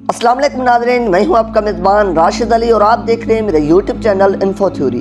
अस्सलाम वालेकुम नाज़रीन, मैं हूं आपका मेज़बान राशिद अली और आप देख रहे हैं मेरे यूट्यूब चैनल इन्फो थ्योरी।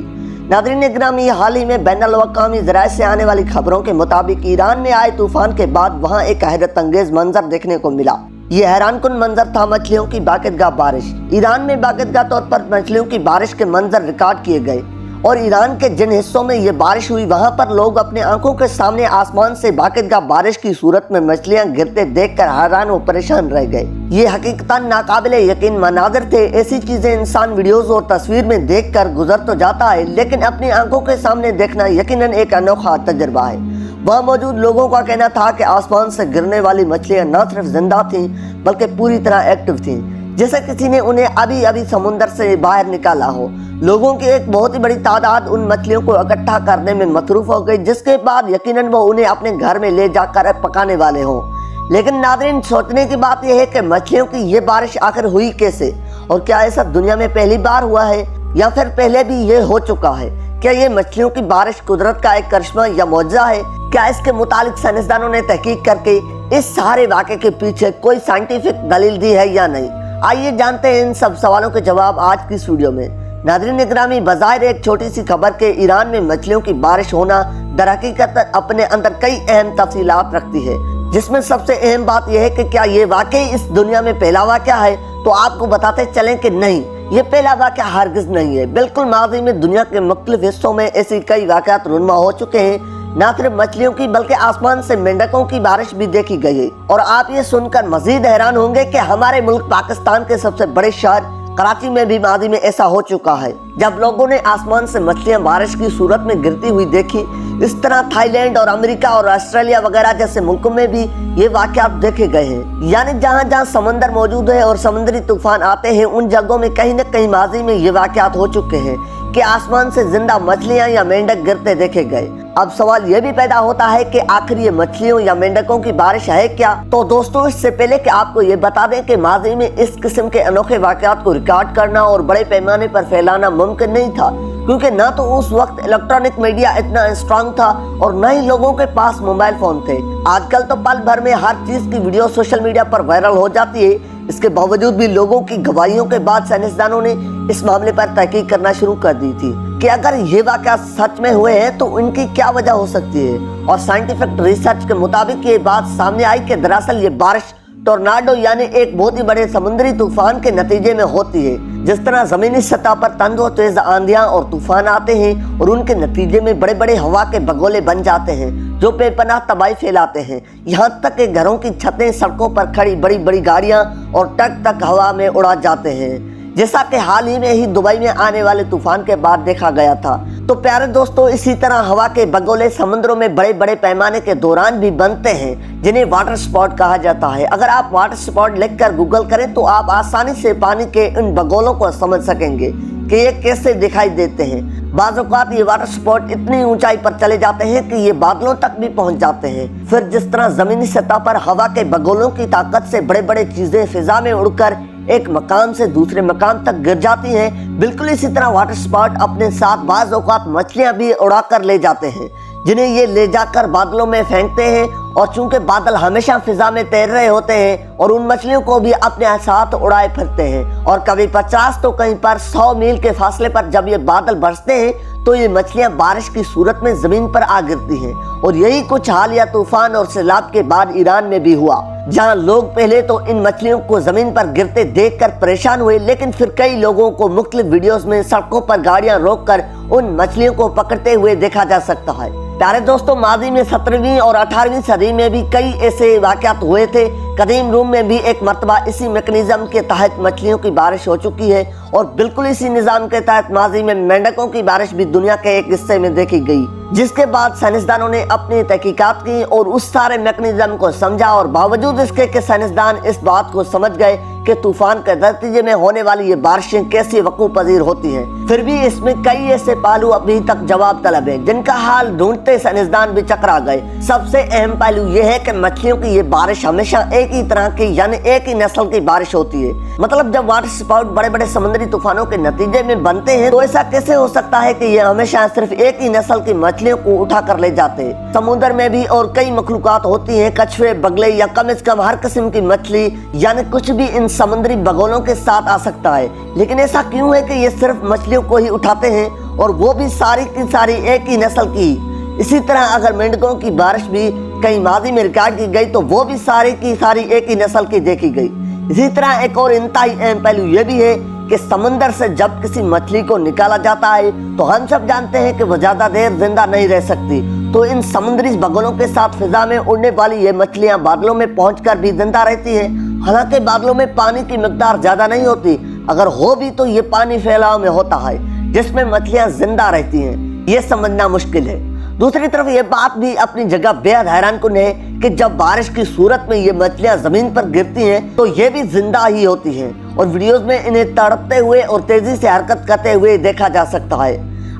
नाज़रीन इकरामी, हाल ही में बैनुल अक़वामी ज़राए से आने वाली खबरों के मुताबिक ईरान में आए तूफान के बाद वहां एक हैरत अंगेज मंजर देखने को मिला। ये हैरान कुन मंजर था मछलियों की बाकायदा बारिश। ईरान में बाकायदा तौर पर मछलियों की बारिश के मंजर रिकॉर्ड किए गए और ईरान के जिन हिस्सों में ये बारिश हुई वहां पर लोग अपने आंखों के सामने आसमान से बाकायदा बारिश की सूरत में मछलियां गिरते देखकर हैरान और परेशान रह गए। ये हकीकतन नाकाबिले यकीन मनाज़िर थे। ऐसी चीजें इंसान वीडियोस और तस्वीर में देखकर गुजर तो जाता है, लेकिन अपनी आंखों के सामने देखना यकीनन एक अनोखा तजुर्बा है। वहाँ मौजूद लोगों का कहना था कि आसमान से गिरने वाली मछलियां न सिर्फ जिंदा थीं बल्कि पूरी तरह एक्टिव थीं, जैसे किसी ने उन्हें अभी अभी समुंदर से बाहर निकाला हो। लोगों की एक बहुत ही बड़ी तादाद उन मछलियों को इकट्ठा करने में मसरूफ हो गई, जिसके बाद यकीनन वो उन्हें अपने घर में ले जाकर पकाने वाले हों। लेकिन नाज़रीन, सोचने की बात यह है कि मछलियों की ये बारिश आखिर हुई कैसे, और क्या ऐसा दुनिया में पहली बार हुआ है या फिर पहले भी ये हो चुका है? क्या ये मछलियों की बारिश कुदरत का एक करिश्मा या मौजज़ा है? क्या इसके मुतालिक साइंसदानों ने तहकीक करके इस सारे वाक़े के पीछे कोई साइंटिफिक दलील दी है या नहीं? आइए जानते हैं इन सब सवालों के जवाब आज की इस वीडियो में। नाज़रीन इकरामी, बज़ाहिर एक छोटी सी खबर के ईरान में मछलियों की बारिश होना दरहकीकत अपने अंदर कई अहम तफसीलात रखती है, जिसमें सबसे अहम बात यह है कि क्या ये वाकई इस दुनिया में पहला वाक़या है। तो आपको बताते चलें कि नहीं, ये पहला वाक़या हरगिज़ नहीं है। बिल्कुल माज़ी में दुनिया के मुख्तलिफ हिस्सों में ऐसी कई वाक़यात रुनमा हो चुके हैं। न सिर्फ मछलियों की बल्कि आसमान से मेंढकों की बारिश भी देखी गई है। और आप ये सुनकर मजीद हैरान होंगे कि हमारे मुल्क पाकिस्तान के सबसे बड़े शहर कराची में भी मादी में ऐसा हो चुका है, जब लोगों ने आसमान से मछलियां बारिश की सूरत में गिरती हुई देखी। इस तरह थाईलैंड और अमेरिका और ऑस्ट्रेलिया वगैरह जैसे मुल्कों में भी ये वाक़यात देखे गए हैं। यानी जहाँ जहाँ समंदर मौजूद है और समुद्री तूफान आते हैं, उन जगहों में कहीं न कहीं माजी में ये वाक़यात हो चुके हैं कि आसमान से जिंदा मछलियां या मेंढक गिरते देखे गए। अब सवाल ये भी पैदा होता है कि आखिर ये मछलियों या मेंढकों की बारिश है क्या? तो दोस्तों, इससे पहले कि आपको ये बता दें कि माजी में इस किस्म के अनोखे वाक़यात को रिकॉर्ड करना और बड़े पैमाने पर फैलाना मुमकिन नहीं था, क्योंकि न तो उस वक्त इलेक्ट्रॉनिक मीडिया इतना स्ट्रांग था और न ही लोगों के पास मोबाइल फोन थे। आजकल तो पल भर में हर चीज की वीडियो सोशल मीडिया पर वायरल हो जाती है। इसके बावजूद भी लोगों की गवाहियों के बाद साइंसदानों ने इस मामले पर तहकीक करना शुरू कर दी थी कि अगर ये वाक़या सच में हुए हैं तो इनकी क्या वजह हो सकती है। और साइंटिफिक रिसर्च के मुताबिक ये बात सामने आई कि दरअसल ये बारिश टोर्नाडो यानी एक बहुत ही बड़े समुद्री तूफान के नतीजे में होती है। जिस तरह जमीनी सतह पर तंग और तेज आंधियां और तूफान आते हैं और उनके नतीजे में बड़े बड़े हवा के बगोले बन जाते हैं जो बेपनाह तबाही फैलाते हैं। यहाँ तक कि घरों की छतें, सड़कों पर खड़ी बड़ी बड़ी गाड़ियां और ट्रक तक हवा में उड़ा जाते हैं, जैसा कि हाल ही में ही दुबई में आने वाले तूफान के बाद देखा गया था। तो प्यारे दोस्तों, इसी तरह हवा के बगोले समुद्रों में बड़े बड़े पैमाने के दौरान भी बनते हैं, जिन्हें वाटर स्पॉट कहा जाता है। अगर आप वाटर स्पॉट लिखकर गूगल करें तो आप आसानी से पानी के इन बगोलों को समझ सकेंगे कि ये कैसे दिखाई देते हैं। बाज़ औक़ात ये वाटर स्पॉट इतनी ऊंचाई पर चले जाते हैं कि ये बादलों तक भी पहुंच जाते हैं। फिर जिस तरह जमीनी सतह पर हवा के बगोलों की ताकत से बड़े बड़े चीजें फिजा में उड़कर एक मकाम से दूसरे मकाम तक गिर जाती हैं, बिल्कुल इसी तरह वाटर स्पॉट अपने साथ बाज़ औक़ात मछलियां भी उड़ा कर ले जाते हैं, जिन्हें ये ले जाकर बादलों में फेंकते हैं। और चूंकि बादल हमेशा फिजा में तैर रहे होते हैं और उन मछलियों को भी अपने साथ उड़ाए फिरते हैं, और कभी 50 तो कहीं पर 100 मील के फासले पर जब ये बादल बरसते हैं तो ये मछलियां बारिश की सूरत में जमीन पर आ गिरती हैं। और यही कुछ हाल या तूफान और सैलाब के बाद ईरान में भी हुआ, जहां लोग पहले तो इन मछलियों को जमीन पर गिरते देखकर परेशान हुए, लेकिन फिर कई लोगों को मुख्तलिफ वीडियोस में सड़कों पर गाड़ियां रोककर उन मछलियों को पकड़ते हुए देखा जा सकता है। प्यारे दोस्तों, माजी में 17वीं और 18वीं सदी में भी कई ऐसे वाक़यात हुए थे। कदीम रोम में भी एक मरतबा इसी मैकेनिज्म के तहत मछलियों की बारिश हो चुकी है, और बिल्कुल इसी निज़ाम के तहत माजी में मेंढकों की बारिश भी दुनिया के एक हिस्से में देखी गई, जिसके बाद साइंसदानों ने अपनी तहकीकात की और उस सारे मैकेनिज्म को समझा। और बावजूद इसके कि साइंसदान इस बात को समझ गए कि तूफान के नतीजे में होने वाली ये बारिशें कैसे वक़ूअ पज़ीर होती हैं, फिर भी इसमें कई ऐसे पहलू अभी तक जवाब तलब हैं, जिनका हाल ढूंढते साइंसदान भी चकरा गए। सबसे अहम पहलू ये है कि मछलियों की ये बारिश हमेशा एक ही तरह की यानी एक ही नस्ल की बारिश होती है। मतलब जब वाटर स्पाउट बड़े बड़े समुद्री तूफानों के नतीजे में बनते हैं तो ऐसा कैसे हो सकता है कि ये हमेशा सिर्फ एक ही नस्ल की मछली मछलियों को उठा कर ले जाते। समुद्र में भी और कई मखलूकात होती हैं, कछुए, बगले या कम से कम हर किस्म की मछली, यानी कुछ भी इन समुद्री बगोलों के साथ आ सकता है। लेकिन ऐसा क्यों है कि ये सिर्फ मछलियों को ही उठाते हैं और वो भी सारी की सारी एक ही नस्ल की। इसी तरह अगर मेंढकों की बारिश भी कहीं माजी में रिकॉर्ड की गई तो वो भी सारी की सारी एक ही नस्ल की देखी गई। इसी तरह एक और इंतहाई अहम पहलू ये भी है कि समंदर से जब किसी मछली को निकाला जाता है तो हम सब जानते हैं कि वो ज्यादा देर जिंदा नहीं रह सकती। तो इन समुद्री बगुलों के साथ फिजा में उड़ने वाली ये मछलियां बादलों में पहुंचकर भी जिंदा रहती हैं। हालांकि बादलों में पानी की मिकदार ज्यादा नहीं होती, अगर हो भी तो ये पानी फैलाव में होता है जिसमें मछलियां जिंदा रहती हैं। ये समझना मुश्किल है। दूसरी तरफ ये बात भी अपनी जगह बेहद हैरानकुन है कि जब बारिश की सूरत में ये मछलियां जमीन पर गिरती हैं तो ये भी जिंदा ही होती हैं और वीडियोस में इन्हें तड़पते हुए और तेजी से हरकत करते हुए देखा जा सकता है।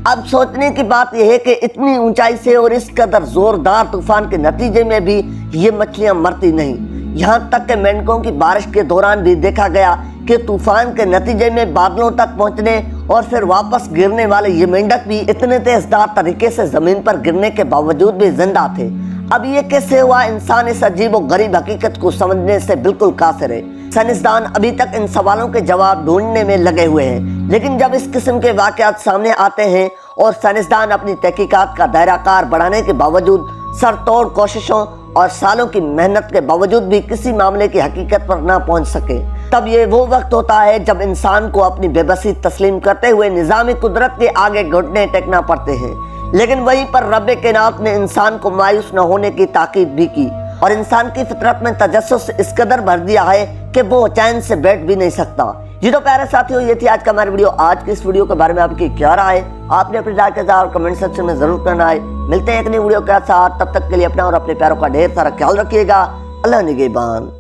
अब सोचने की बात यह है कि इतनी ऊंचाई से और इस कदर जोरदार तूफान के नतीजे में भी ये मछलियां मरती नहीं। यहाँ तक कि मेंढकों की बारिश के दौरान भी देखा गया कि तूफान के नतीजे में बादलों तक पहुंचने और फिर वापस गिरने वाले ये मेंढक भी इतने तेजदार तरीके से जमीन पर गिरने के बावजूद भी जिंदा थे। अब ये कैसे हुआ, इंसान इस अजीब और गरीब हकीकत को समझने से बिल्कुल कासिर है। साइंसदान अभी तक इन सवालों के जवाब ढूंढने में लगे हुए हैं, लेकिन जब इस किस्म के वाकयात सामने आते हैं और साइंसदान अपनी तहकीकात का दायराकार बढ़ाने के बावजूद, सरतोड़ कोशिशों और सालों की मेहनत के बावजूद भी किसी मामले की हकीकत पर ना पहुंच सके, तब ये वो वक्त होता है जब इंसान को अपनी बेबसी तस्लीम करते हुए निज़ाम कुदरत के आगे घुटने टेकना पड़ते हैं। लेकिन वहीं पर रब्बे कायनात ने इंसान को मायूस न होने की ताकीद भी की और इंसान की फितरत में तजस्सुस इस कदर भर दिया है कि वो चैन से बैठ भी नहीं सकता। जी तो प्यारे साथियों, ये थी आज का हमारी वीडियो। आज की इस वीडियो के बारे में आपकी क्या राय है, आपने अपनी राय के साथ कमेंट सेक्शन में जरूर करना है। मिलते हैं एक नई वीडियो के साथ, तब तक के लिए अपना और अपने प्यारों का ढेर सारा ख्याल रखिएगा। अल्लाह निगहबान।